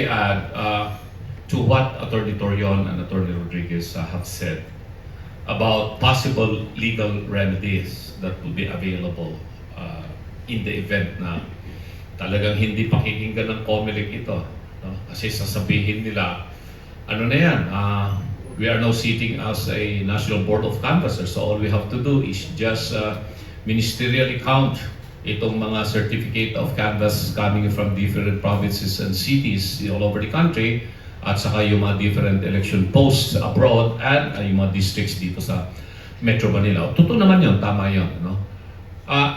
may add to what Attorney Torion and Attorney Rodriguez have said about possible legal remedies that will be available in the event na talagang hindi pakikinggan ng COMELEC ito. No? Kasi sasabihin nila, ano na yan, we are now sitting as a National Board of Canvassers, so all we have to do is just ministerially count itong mga certificate of canvass coming from different provinces and cities all over the country, at saka yung mga different election posts abroad and yung mga districts dito sa Metro Manila. Totoo naman yun, tama yun. No?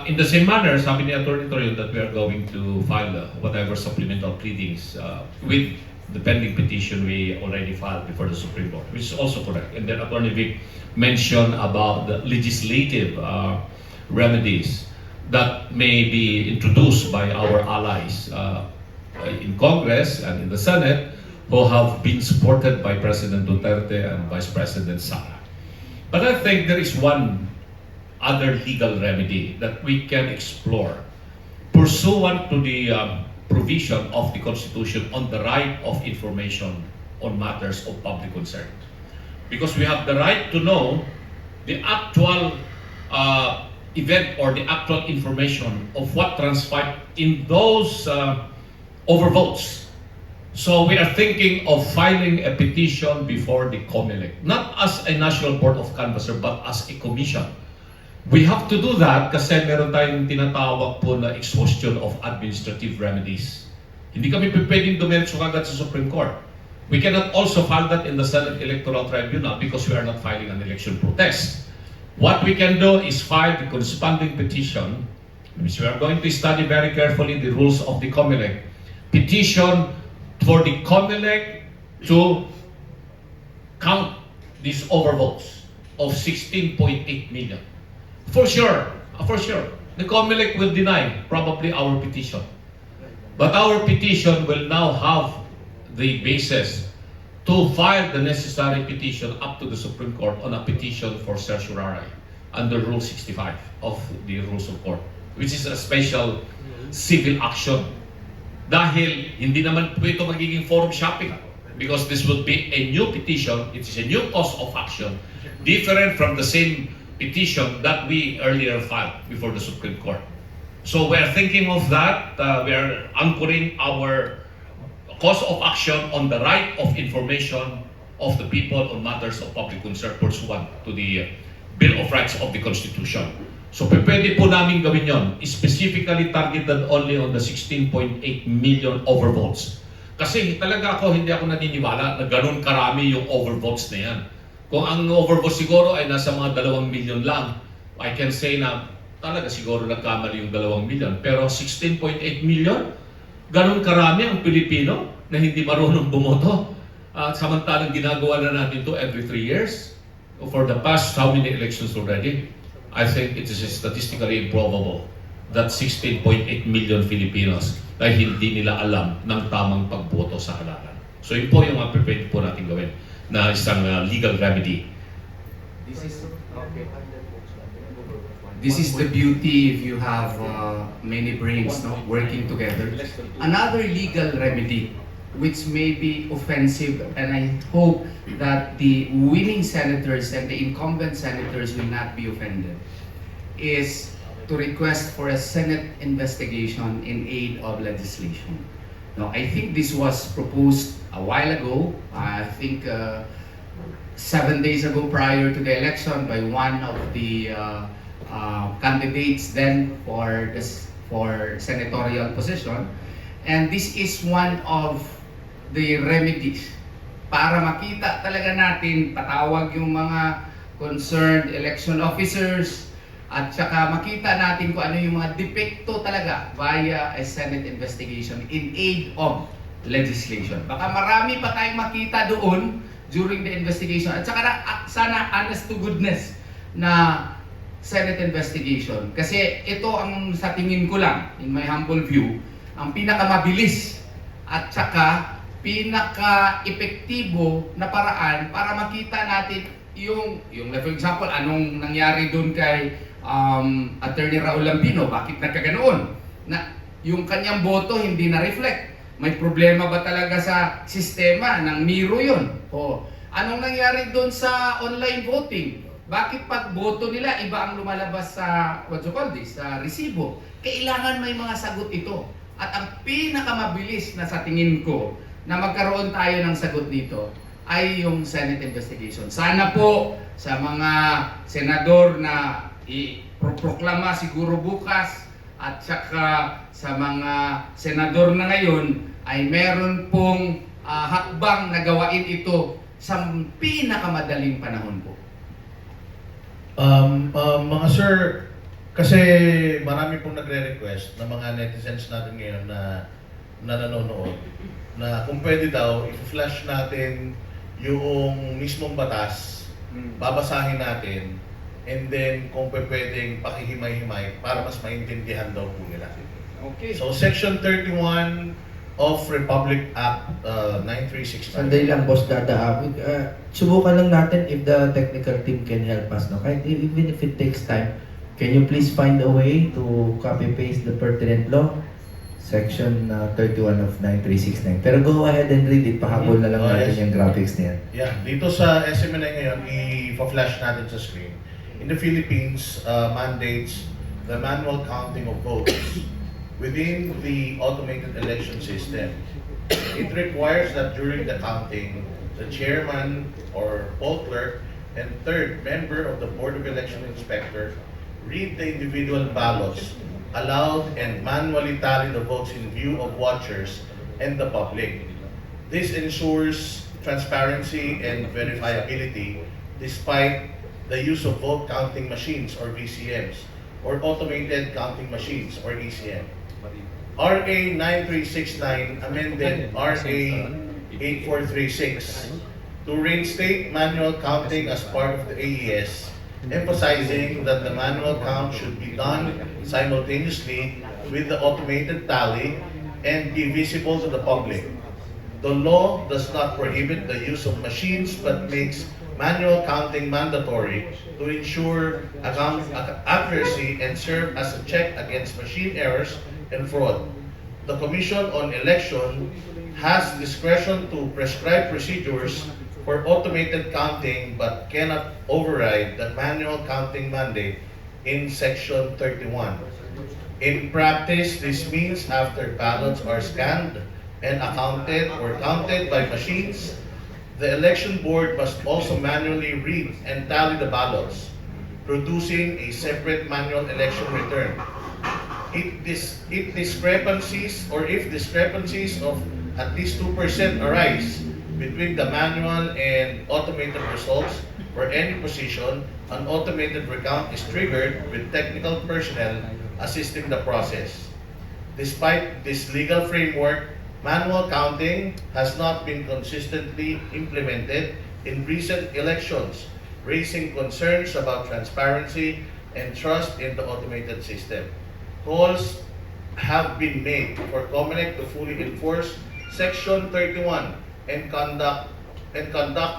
In the same manner, sabi ni Atty. Torion that we are going to file whatever supplemental pleadings with the pending petition we already filed before the Supreme Court, which is also correct. And then Atty. Vic mentioned about the legislative remedies that may be introduced by our allies in Congress and in the Senate, who have been supported by President Duterte and Vice President Sara. But I think there is one other legal remedy that we can explore pursuant to the provision of the Constitution on the right of information on matters of public concern. Because we have the right to know the actual event or the actual information of what transpired in those overvotes. So we are thinking of filing a petition before the COMELEC, not as a National Board of Canvasser, but as a commission. We have to do that kasi meron tayong tinatawag po na exhaustion of administrative remedies. Hindi kami pwedeng dumiretso agad sa Supreme Court. We cannot also file that in the Senate Electoral Tribunal because we are not filing an election protest. What we can do is file the corresponding petition, which we are going to study very carefully the rules of the COMELEC. Petition for the COMELEC to count these overvotes of 16.8 million. For sure, the COMELEC will deny probably our petition. But our petition will now have the basis to file the necessary petition up to the Supreme Court on a petition for certiorari under Rule 65 of the Rules of Court, which is a special civil action. Dahil hindi naman po ito magiging forum shopping because this will be a new petition, it is a new cause of action, different from the same petition that we earlier filed before the Supreme Court. So we are thinking of that, we are anchoring our cause of action on the right of information of the people on matters of public concern pursuant to the Bill of Rights of the Constitution. So pwede po namin gawin yon, specifically targeted only on the 16.8 million overvotes. Kasi talaga hindi ako naniniwala na ganun karami yung overvotes na yan. Kung ang overvotes siguro ay nasa mga 2 million lang, I can say na talaga siguro nagkamali yung 2 million. Pero 16.8 million, ganun karami ang Pilipino na hindi marunong bumoto. Samantalang ginagawa na natin to every 3 years. For the past how many elections already? I think it is statistically improbable that 16.8 million Filipinos ay hindi nila alam ng tamang pagboto sa halalan. So yun po yung pwede po natin gawin na isang legal remedy. This is the beauty if you have many brains working together. Another legal remedy which may be offensive, and I hope that the winning senators and the incumbent senators will not be offended, is to request for a Senate investigation in aid of legislation. Now, I think this was proposed a while ago, I think 7 days ago prior to the election by one of the candidates then for senatorial position. And this is one of the remedies para makita talaga natin, patawag yung mga concerned election officers at saka makita natin kung ano yung mga depekto talaga via a Senate investigation in aid of legislation. Baka marami pa tayong makita doon during the investigation at saka sana honest to goodness na Senate investigation. Kasi ito ang sa tingin ko lang, in my humble view, ang pinakamabilis at saka pinaka-epektibo na paraan para makita natin yung for example, anong nangyari doon kay Attorney Raul Lambino, bakit nagkaganoon? Na yung kanyang boto hindi na-reflect May problema ba talaga sa sistema ng Miro yun? O anong nangyari doon sa online voting? Bakit pag boto nila, iba ang lumalabas sa, what you call this, sa resibo? Kailangan may mga sagot ito. At ang pinakamabilis na sa tingin ko na magkaroon tayo ng sagot dito ay yung Senate investigation. Sana po sa mga senador na iproklama siguro bukas at saka sa mga senador na ngayon ay meron pong hakbang na gawain ito sa pinakamadaling panahon po. Mga sir, kasi marami pong nagre-request ng mga netizens natin ngayon na nanonood na kung pwede daw, i-flash natin yung mismong batas, babasahin natin, and then kung pwedeng pakihimay-himay para mas maintindihan daw po nila. Okay. So Section 31 of Republic Act 9369. Sandali lang, Boss Dada. Subukan lang natin if the technical team can help us. No? Kahit even if it takes time, can you please find a way to copy-paste the pertinent law? Section 31 of 9369. Pero go ahead and read it. Pahabol na lang natin Yes. yung graphics na yan. Yeah, dito sa SMNI ngayon, i-flash natin sa screen. In the Philippines, mandates the manual counting of votes within the automated election system. It requires that during the counting, the chairman or poll clerk and third member of the Board of Election Inspector read the individual ballots aloud and manually tally the votes in view of watchers and the public. This ensures transparency and verifiability despite the use of vote counting machines or VCMs or automated counting machines or ECM. RA 9369 amended RA 8436 to reinstate manual counting as part of the AES, emphasizing that the manual count should be done simultaneously with the automated tally and be visible to the public. The law does not prohibit the use of machines but makes manual counting mandatory to ensure accuracy and serve as a check against machine errors and fraud. The Commission on Election has discretion to prescribe procedures for automated counting but cannot override the manual counting mandate in Section 31. In practice, this means after ballots are scanned and accounted or counted by machines, the election board must also manually read and tally the ballots, producing a separate manual election return. If discrepancies of at least 2% arise between the manual and automated results for any position, an automated recount is triggered with technical personnel assisting the process. Despite this legal framework, manual counting has not been consistently implemented in recent elections, raising concerns about transparency and trust in the automated system. Calls have been made for COMELEC to fully enforce Section 31 and conduct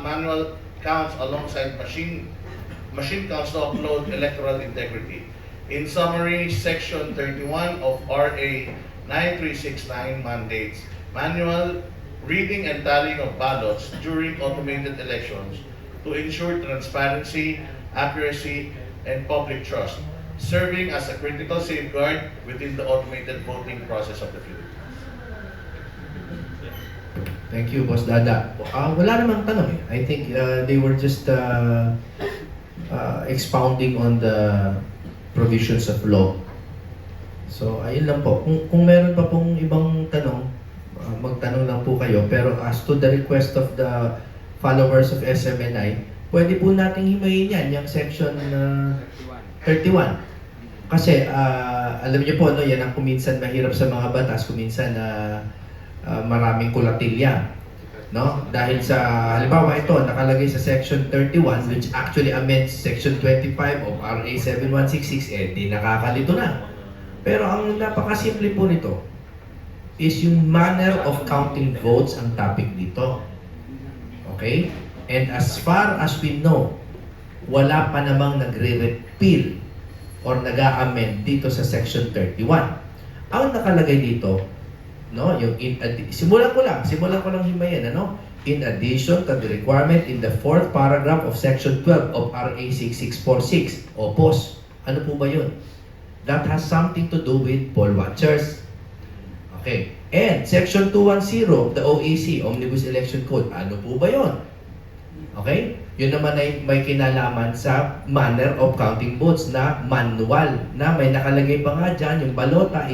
manual counts alongside machine counts to uphold electoral integrity. In summary, Section 31 of RA 9369 mandates manual reading and tallying of ballots during automated elections to ensure transparency, accuracy, and public trust, serving as a critical safeguard within the automated voting process of the Philippines. Thank you, Boss Dada. Wala namang tanong eh. I think they were just expounding on the provisions of law. So, ayun lang po. Kung meron pa pong ibang tanong, magtanong lang po kayo. Pero as to the request of the followers of SMNI, pwede po nating himayin yan, yung section 31. Kasi, alam niyo po, no, yan ang kuminsan mahirap sa mga batas, kuminsan maraming kulatilya. No? Dahil sa, halimbawa ito, nakalagay sa section 31, which actually amends section 25 of RA 7166, di nakakalito na. Pero ang napakasimple po nito is yung manner of counting votes ang topic dito. Okay? And as far as we know, wala pa namang nagre-repeal or nag-a-amend dito sa section 31. Ang nakalagay dito, no? Yung simulan ko lang himayin, ano? In addition to the requirement in the 4th paragraph of Section 12 of RA 6646 o POS. Ano po ba yun? That has something to do with poll watchers. Okay. And Section 210 of the OEC, Omnibus Election Code. Ano po ba yun? Okay? Yun naman ay may kinalaman sa manner of counting votes na manual. Na may nakalagay pa nga dyan, yung balota,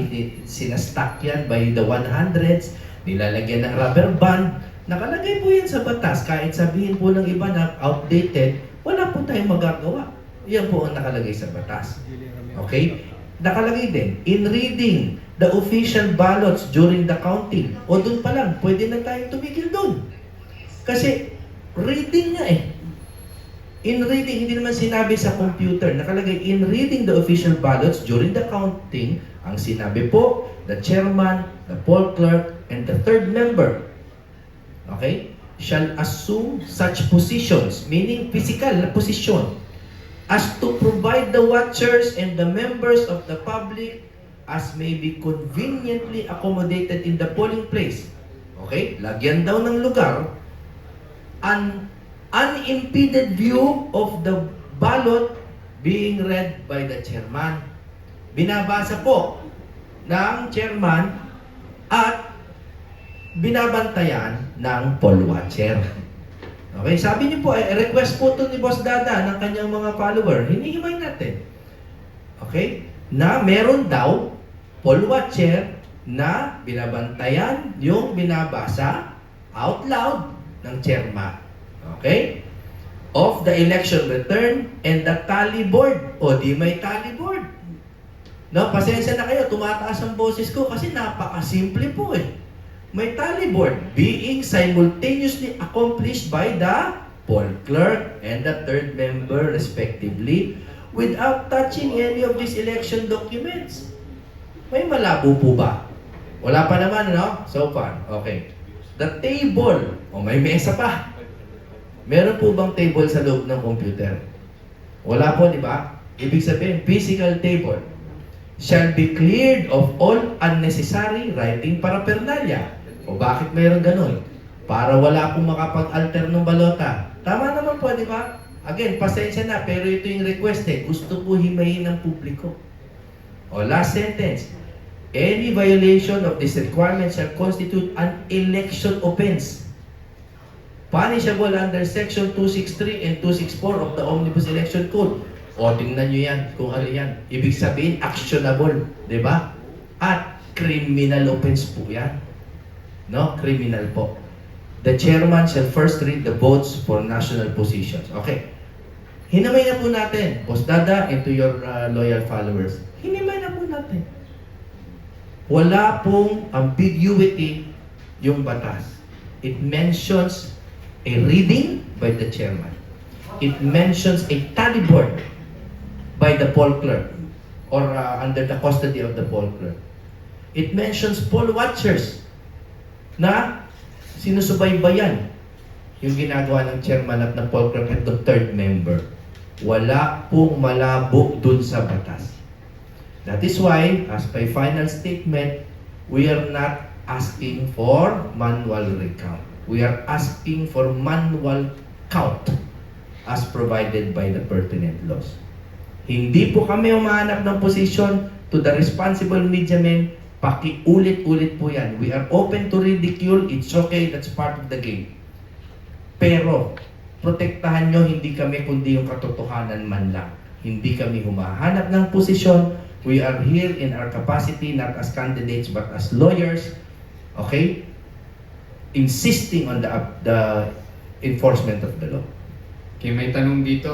sinastack yan by the 100s, nilalagyan ng rubber band. Nakalagay po yan sa batas. Kahit sabihin po ng iba na outdated, wala po tayong magagawa. Yan po ang nakalagay sa batas. Okay? Nakalagay din, in reading the official ballots during the counting. O doon pa lang, pwede na tayong tumigil doon. Kasi, reading nga eh. In reading, hindi naman sinabi sa computer. Nakalagay, in reading the official ballots during the counting, ang sinabi po, the chairman, the poll clerk, and the third member, okay, shall assume such positions, meaning physical na posisyon, as to provide the watchers and the members of the public as may be conveniently accommodated in the polling place. Okay? Lagyan daw ng lugar an unimpeded view of the ballot being read by the chairman. Binabasa po ng chairman at binabantayan ng poll watcher. Okay, sabi niyo po, request po ito ni Boss Dada ng kanyang mga follower. Hinihimay natin. Okay? Na meron daw poll watcher na binabantayan yung binabasa out loud ng chairman. Okay? Of the election return and the tally board. O di may tally board. No, pasensya na kayo, tumataas ang boses ko kasi napakasimple po eh. May tally board being simultaneously accomplished by the poll clerk and the third member respectively without touching any of these election documents. May malabo po ba? Wala pa naman, no? So far. Okay. The table. O may mesa pa. Meron po bang table sa loob ng computer? Wala po, di ba? Ibig sabihin, physical table shall be cleared of all unnecessary writing paraphernalia. O bakit mayroon ganun? Para wala pong makapag-alter ng balota. Tama naman po, di ba? Again, pasensya na, pero ito yung request eh. Gusto po himayin ng publiko. O last sentence. Any violation of this requirement shall constitute an election offense. Punishable under Section 263 and 264 of the Omnibus Election Code. O, tingnan nyo yan, kung ano yan. Ibig sabihin, actionable. Di ba? At criminal offense po yan. No? Criminal po. The chairman shall first read the votes for national positions. Okay. Hinamay na po natin. Boss Dada, and to your loyal followers. Hinamay na po natin. Wala pong ambiguity yung batas. It mentions a reading by the chairman. It mentions a tally board by the poll clerk or under the custody of the poll clerk. It mentions poll watchers na sinusubaybayan yung ginagawa ng chairman at ng poll clerk at the third member. Wala pong malabo dun sa batas. That is why, as by final statement, we are not asking for manual recount. We are asking for manual count as provided by the pertinent laws. Hindi po kami umahanap ng posisyon to the responsible media men. Pakiulit-ulit po yan. We are open to ridicule. It's okay. That's part of the game. Pero, protektahan nyo hindi kami kundi yung katotohanan man lang. Hindi kami humahanap ng posisyon. We are here in our capacity not as candidates but as lawyers. Okay? Insisting on the enforcement of the law. Okay, may tanong dito.